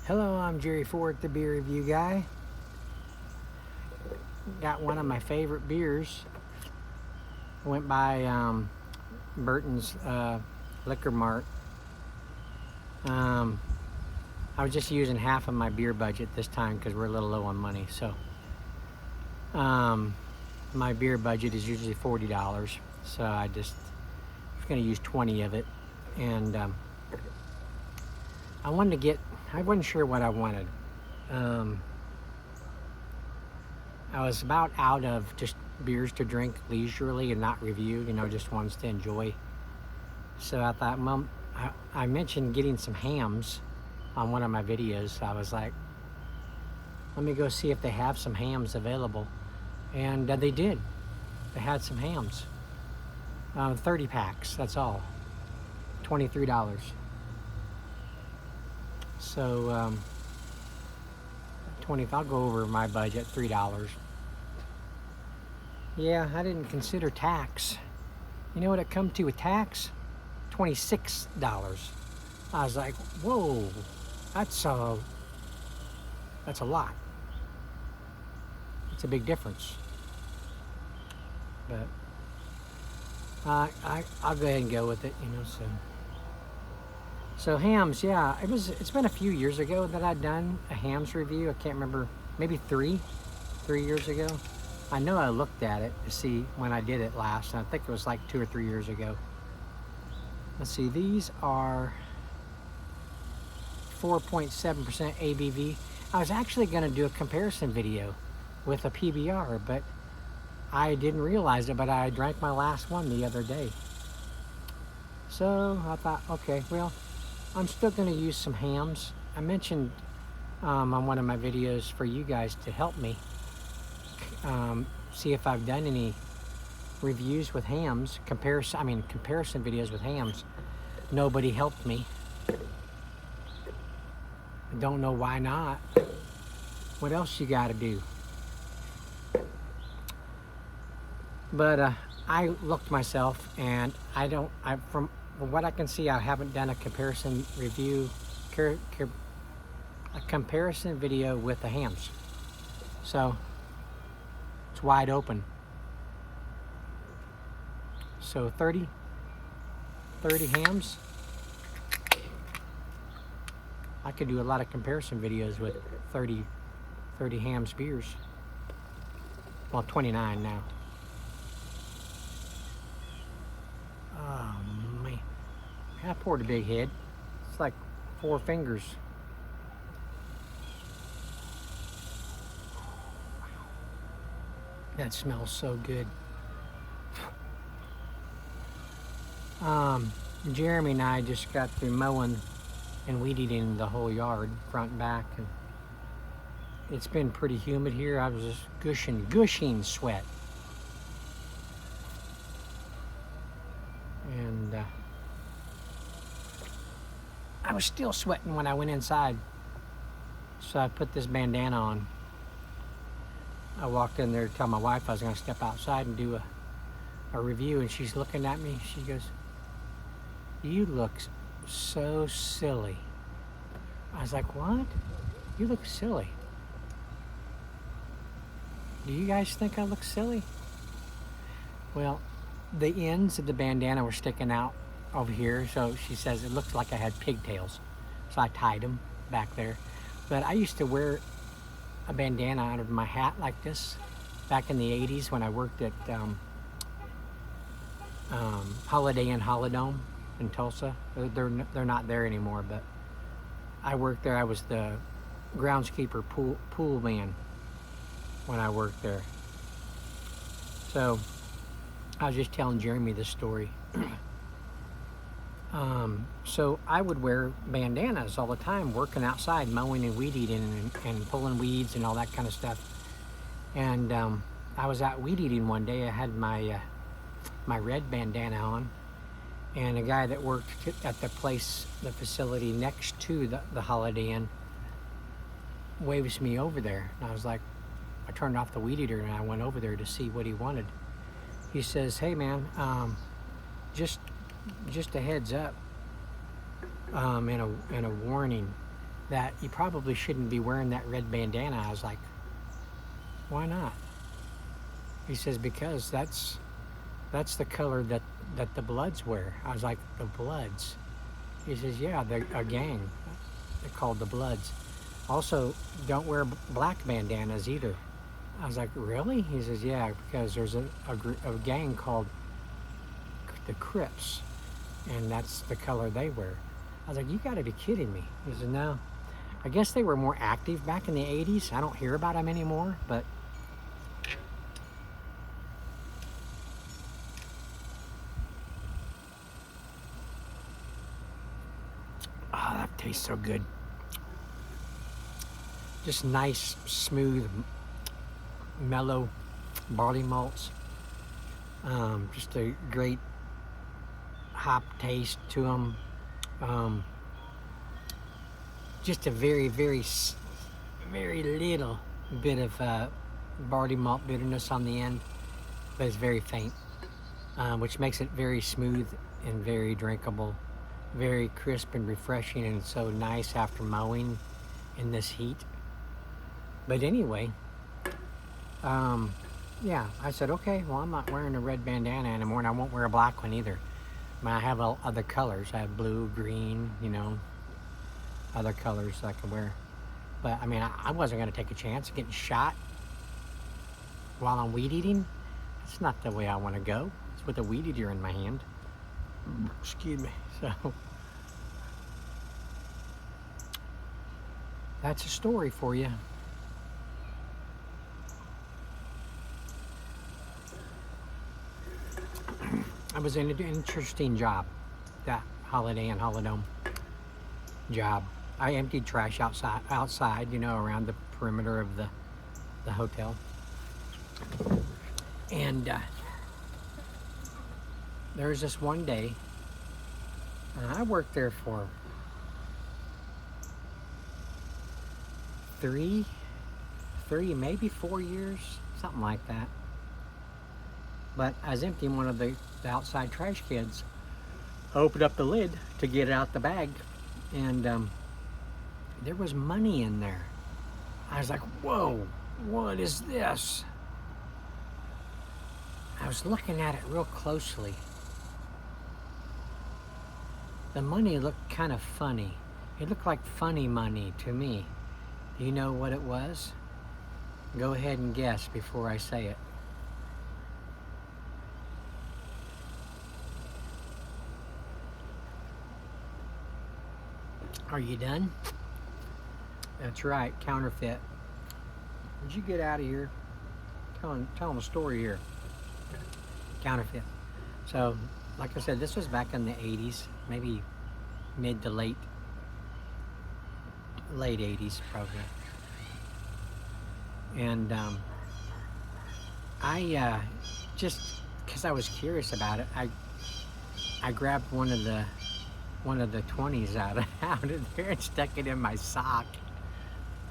Hello, I'm Jerry Ford, the beer review guy. Got one of my favorite beers. Went by Burton's Liquor Mart. I was just using half of my beer budget this time because we're a little low on money. So my beer budget is usually $40. So I was going to use 20 of it. And I wasn't sure what I wanted. I was about out of just beers to drink leisurely and not review, just ones to enjoy. So I thought, Mom, I mentioned getting some Hamms on one of my videos. So I was like, let me go see if they have some Hamms available. And they did. They had some Hamms. 30 packs, that's all. $23. So, I'll go over my budget, $3. Yeah, I didn't consider tax. You know what it come to with tax? $26. I was like, whoa, that's a lot. It's a big difference. But I'll go ahead and go with it, So Hamms, yeah, it's been a few years ago that I'd done a Hamms review. I can't remember, maybe three years ago. I know I looked at it to see when I did it last, and I think it was like 2 or 3 years ago. Let's see, these are 4.7% ABV. I was actually gonna do a comparison video with a PBR, but I didn't realize it, but I drank my last one the other day. So I thought, okay, well, I'm still going to use some Hamms. I mentioned on one of my videos for you guys to help me see if I've done any reviews with Hamms, comparison videos with Hamms. Nobody helped me. I don't know why not. What else you got to do? But I looked myself, and from what I can see, I haven't done a comparison review, a comparison video with the Hamms. So it's wide open. So 30 Hamms. I could do a lot of comparison videos with 30 Hamms beers. Well, 29 now. Oh man, I poured a big head. It's like 4 fingers. That smells so good. Jeremy and I just got through mowing and weed eating the whole yard, front and back, and it's been pretty humid here. I was just gushing sweat. And I was still sweating when I went inside. So I put this bandana on. I walked in there to tell my wife I was going to step outside and do a review, and she's looking at me. She goes, "You look so silly." I was like, "What? You look silly." Do you guys think I look silly? Well, the ends of the bandana were sticking out over here, so she says it looked like I had pigtails. So I tied them back there. But I used to wear a bandana out of my hat like this back in the 80s when I worked at Holiday Inn Holidome in Tulsa. They're not there anymore, but I worked there. I was the groundskeeper pool man when I worked there. So I was just telling Jeremy this story. So I would wear bandanas all the time, working outside, mowing and weed eating and pulling weeds and all that kind of stuff. And I was out weed eating one day. I had my red bandana on, and a guy that worked at the facility next to the Holiday Inn waves me over there. And I was like, I turned off the weed eater and I went over there to see what he wanted. He says, "Hey man, just a heads up, and a warning. that you probably shouldn't be wearing that red bandana. I was like, why not? He says, because that's the color that the Bloods wear. I was like, the Bloods? He says, yeah, they're a gang. They're called the Bloods. Also, don't wear black bandanas either. I was like, really? He says, yeah, because there's a gang called the Crips, and that's the color they wear. I was like, you gotta be kidding me. He said, no. I guess they were more active back in the 80s. I don't hear about them anymore, but oh, that tastes so good. Just nice, smooth, mellow barley malts. Just a great hop taste to them. Just a very, very, very little bit of barley malt bitterness on the end, but it's very faint, which makes it very smooth and very drinkable, very crisp and refreshing, and so nice after mowing in this heat. But anyway, yeah, I said, okay, well, I'm not wearing a red bandana anymore, and I won't wear a black one either. I mean, I have other colors. I have blue, green, you know, other colors I can wear. But, I mean, I wasn't going to take a chance of getting shot while I'm weed eating. That's not the way I want to go. It's with a weed eater in my hand. Excuse me. So, that's a story for you. It was an interesting job, that Holiday Inn Holidome job. I emptied trash outside, you know, around the perimeter of the hotel. And there was this one day, I worked there for three, maybe 4 years, something like that. But I was emptying one of the outside trash cans. I opened up the lid to get it out the bag, and there was money in there. I was like, whoa, what is this? I was looking at it real closely. The money looked kind of funny. It looked like funny money to me. Do you know what it was? Go ahead and guess before I say it. Are you done? That's right, counterfeit. Did you get out of here? Telling a story here. Counterfeit. So, like I said, this was back in the 80s, maybe mid to late 80s probably. And I just because I was curious about it, I grabbed one of the 20s out of there and stuck it in my sock.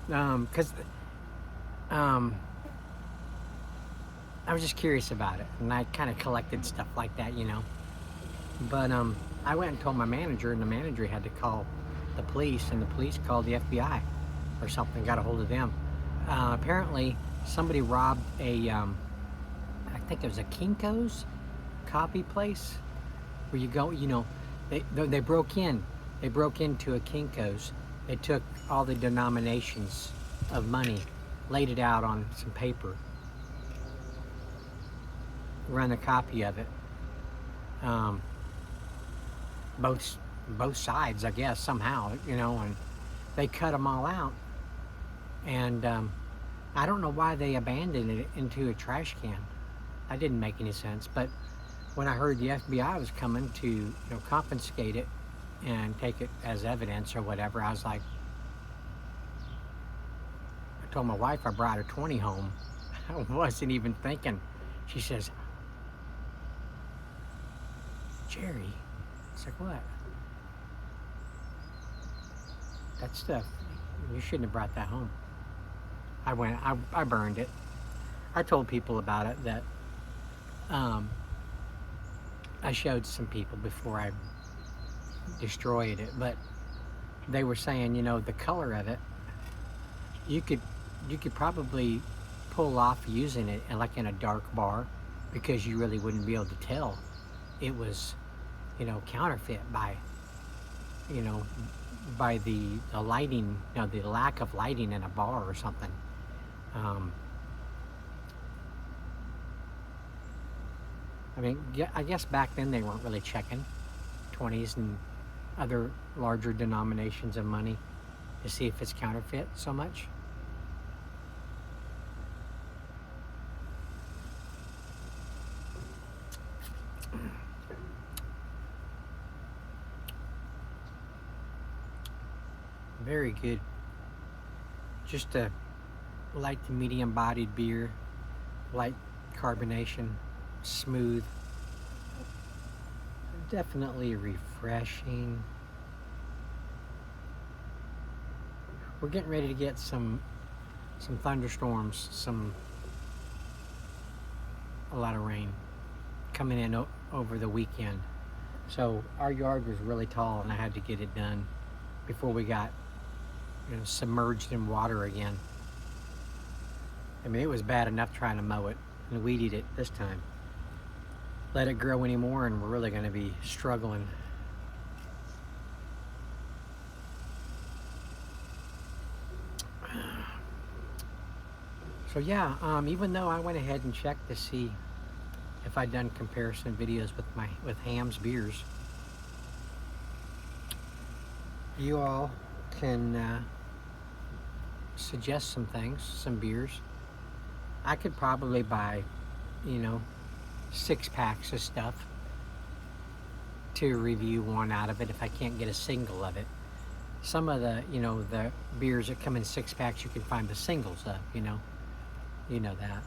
Because I was just curious about it, and I kind of collected stuff like that, you know. But I went and told my manager, and the manager had to call the police, and the police called the FBI or something, got a hold of them. Apparently, somebody robbed a, I think it was a Kinko's copy place, where you go, you know, they broke in. They broke into a Kinko's. They took all the denominations of money, laid it out on some paper, run a copy of it. Both sides, I guess, somehow, you know, and they cut them all out. And I don't know why they abandoned it into a trash can. That didn't make any sense. But when I heard the FBI was coming to, you know, confiscate it and take it as evidence or whatever, I was like, I told my wife I brought a 20 home. I wasn't even thinking. She says, Jerry, it's like, what? That stuff, you shouldn't have brought that home. I burned it. I told people about it, that I showed some people before I destroyed it, but they were saying, you know, the color of it, you could probably pull off using it in, like, in a dark bar, because you really wouldn't be able to tell it was, you know, counterfeit by, you know, by the lighting, you know, the lack of lighting in a bar or something. I mean, yeah, I guess back then they weren't really checking 20s and other larger denominations of money to see if it's counterfeit so much. Very good. Just a light to medium bodied beer, light carbonation, smooth, definitely refreshing. We're getting ready to get some thunderstorms, a lot of rain coming in over the weekend. So our yard was really tall, and I had to get it done before we got, you know, submerged in water again. I mean, it was bad enough trying to mow it and weed eat it this time. Let it grow anymore, and we're really going to be struggling. So yeah, even though I went ahead and checked to see if I'd done comparison videos with Hamm's beers, you all can suggest some things, some beers. I could probably buy, you know, 6 packs of stuff to review one out of it if I can't get a single of it. Some of the, you know, the beers that come in 6 packs, you can find the singles of, you know that.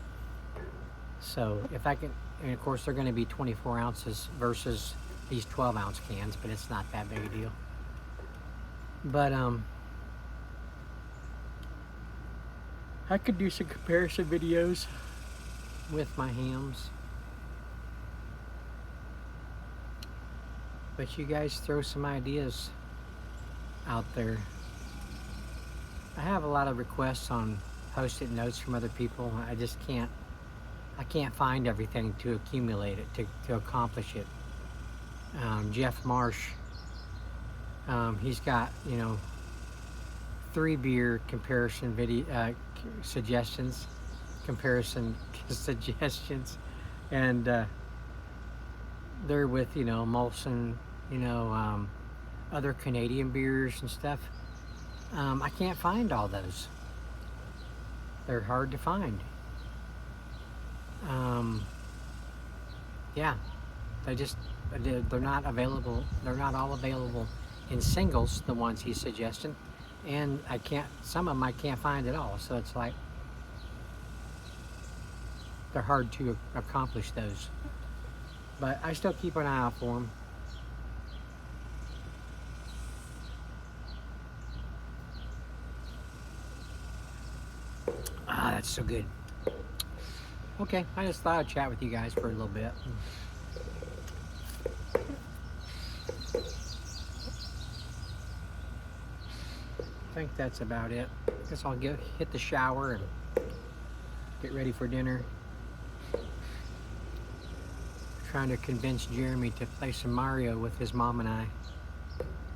So if I can, and of course they're going to be 24 ounces versus these 12-ounce cans, but it's not that big a deal. But I could do some comparison videos with my Hamms. But you guys throw some ideas out there. I have a lot of requests on post-it notes from other people. I just can't find everything to accumulate it, to accomplish it. Jeff Marsh, he's got, you know, 3 beer comparison video suggestions, and they're with, you know, Molson, you know, other Canadian beers and stuff. I can't find all those. They're hard to find. Yeah, they're not available. They're not all available in singles, the ones he's suggesting, and some of them I can't find at all. So it's like they're hard to accomplish those. But I still keep an eye out for them. Ah, that's so good. Okay, I just thought I'd chat with you guys for a little bit. I think that's about it. Guess I'll hit the shower and get ready for dinner. Trying to convince Jeremy to play some Mario with his mom and I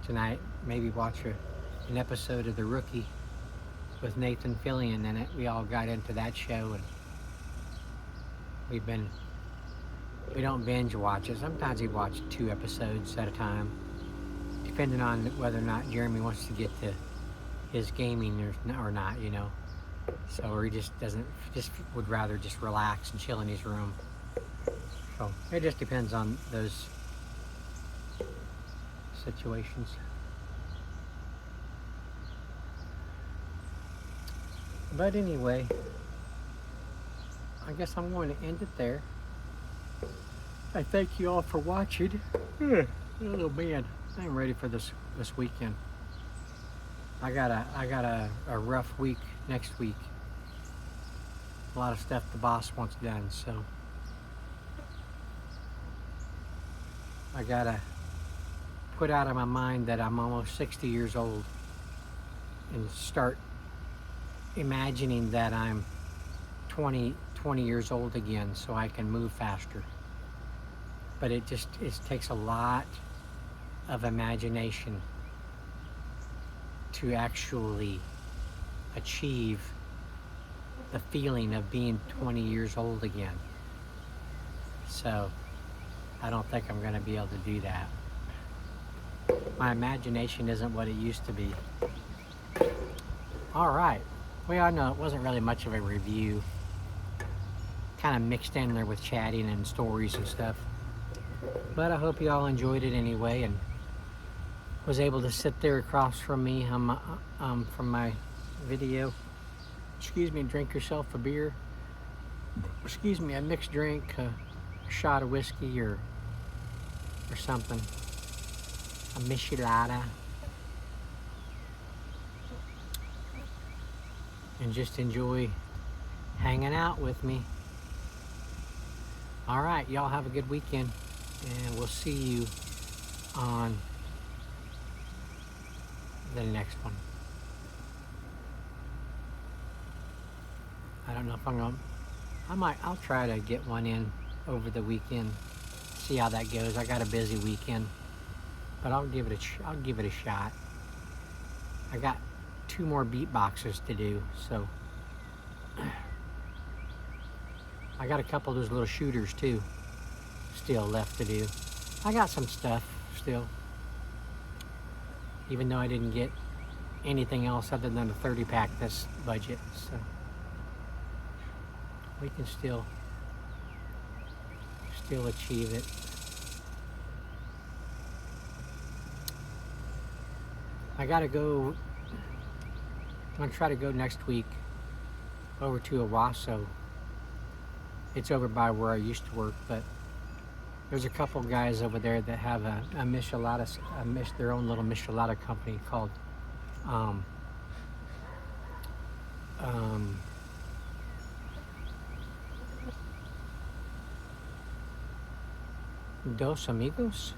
tonight. Maybe watch an episode of The Rookie with Nathan Fillion in it. We all got into that show, and we don't binge watch it. Sometimes we watch 2 episodes at a time, depending on whether or not Jeremy wants to get to his gaming or not, you know. So, or he just would rather just relax and chill in his room. So it just depends on those situations. But anyway, I guess I'm going to end it there. I thank you all for watching. Oh man, I'm ready for this weekend. I got a rough week next week. A lot of stuff the boss wants done, so I gotta put out of my mind that I'm almost 60 years old. and start imagining that I'm 20 years old again so I can move faster. But it takes a lot of imagination to actually achieve the feeling of being 20 years old again. So I don't think I'm going to be able to do that. My imagination isn't what it used to be. All right. Well, I know it wasn't really much of a review. Kind of mixed in there with chatting and stories and stuff. But I hope you all enjoyed it anyway, and was able to sit there across from me from my video. Excuse me, drink yourself a beer. Excuse me, a mixed drink, a shot of whiskey or something. A michelada. And just enjoy hanging out with me. All right, y'all have a good weekend, and we'll see you on the next one. I don't know if I'll try to get one in over the weekend, see how that goes. I got a busy weekend, but I'll give it a shot. I got 2 more beatboxes to do, so I got a couple of those little shooters too still left to do. I got some stuff still, even though I didn't get anything else other than a 30-pack this budget, so we can still achieve it. I gotta go. I'm gonna try to go next week over to Owasso. It's over by where I used to work, but there's a couple guys over there that have a michelada, their own little michelada company called Dos Amigos.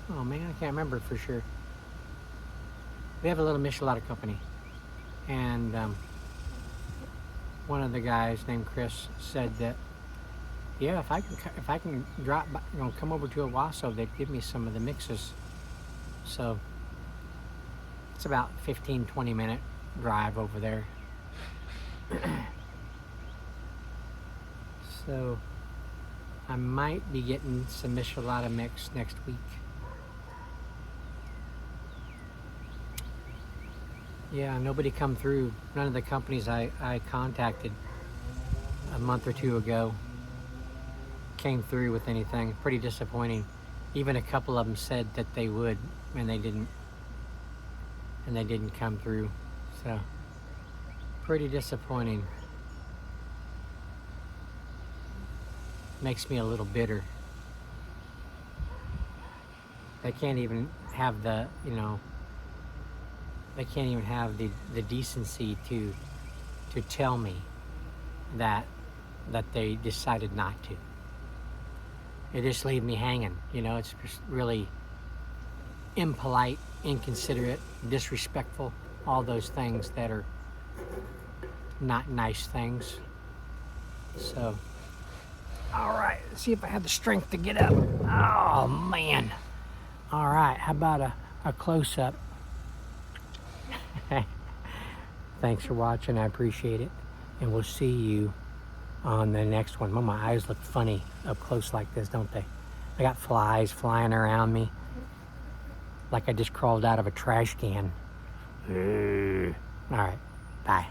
Oh man, I can't remember for sure. They have a little michelada company, and one of the guys named Chris said that, yeah, if I can drop by, come over to Owasso, they'd give me some of the mixes. So it's about 15-20 minute drive over there. So I might be getting some michelada mix next week. Yeah, nobody come through. None of the companies I contacted a month or 2 ago came through with anything. Pretty disappointing. Even a couple of them said that they would, and they didn't. And they didn't come through. So, pretty disappointing. Makes me a little bitter. They can't even have the, they can't even have the decency to tell me that they decided not to. They just leave me hanging. It's just really impolite, inconsiderate, disrespectful, all those things that are not nice things. So, all right, let's see if I have the strength to get up. Oh man. All right, how about a close-up? Thanks for watching, I appreciate it, and we'll see you on the next one. Oh, my eyes look funny up close like this, don't they? I got flies flying around me like I just crawled out of a trash can. All right, bye.